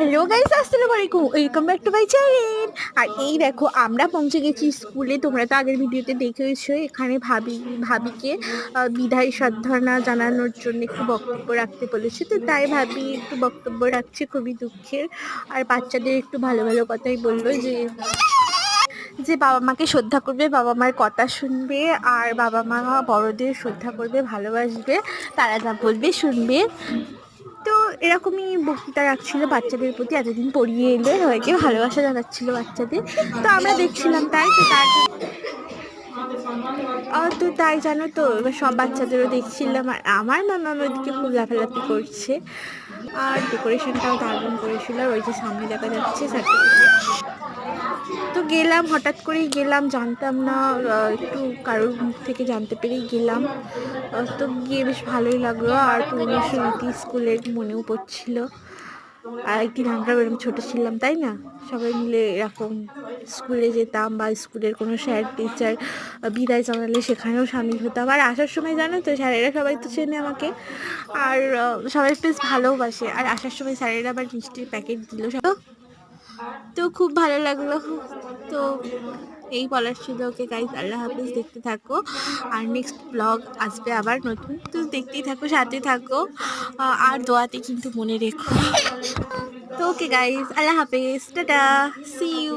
Hello guys, আসসালামু আলাইকুম, welcome back to my channel. আর এই দেখো আমরা পৌঁছে গেছি স্কুলে। তোমরা তো আগের ভিডিওতে দেখেছো, এখানে ভাবিকে বিদায় শ্রদ্ধা জানানোর জন্য একটু বক্তব্য রাখতে বলেছে। তো তাই ভাবি একটু বক্তব্য রাখছে, খুবই দুঃখের। আর বাচ্চাদের একটু ভালো ভালো কথাই বললো, যে যে বাবা মাকে শ্রদ্ধা করবে, বাবা মার কথা শুনবে, আর বাবা মা বড়দের শ্রদ্ধা করবে, ভালোবাসবে, তারা যা বলবে শুনবে। তো এরকমই বক্তৃতা রাখছিল বাচ্চাদের প্রতি, এতদিন পড়িয়ে এলে সবাইকে ভালোবাসা জানাচ্ছিল বাচ্চাদের। তো আমরা দেখছিলাম, তাই তো তাই জানো তো, এবার সব বাচ্চাদেরও দেখছিলাম, আর আমার মামা ওদিকে খুব লাফালাফি করছে। আর ডেকোরেশনটাও দারুণ করেছিল, আর ওই যে সামনে দেখা যাচ্ছে সার্টিফিকেট। তো গেলাম, হঠাৎ করেই গেলাম, জানতাম না, একটু কারোর মুখ থেকে জানতে পেরেই গেলাম। তো গিয়ে বেশ ভালোই লাগলো, আর পুরনো স্মৃতি স্কুলের মনেও পড়ছিল। আর একদিন আমরা এরকম ছোটো ছিলাম, তাই না, সবাই মিলে এরকম স্কুলে যেতাম, বা স্কুলের কোনো স্যার টিচার বিদায় জানালে সেখানেও সামিল হতাম। আর আসার সময় জানো তো, স্যারেরা সবাই তো চেনে আমাকে, আর সবাই বেশ ভালোবাসে। আর আসার সময় স্যারেরা আবার মিষ্টির প্যাকেট দিল, তো খুব ভালো লাগলো। তো এই বলার ছিল। ওকে গাইজ, আল্লাহ হাফিজ, দেখতে থাকো, আর নেক্সট ব্লগ আসবে আবার নতুন। তো দেখতেই থাকো, সাথে থাকো, আর দোয়াতে কিন্তু মনে রেখো। তো ওকে গাইজ, আল্লাহ হাফিজ, টাটা, সি ইউ।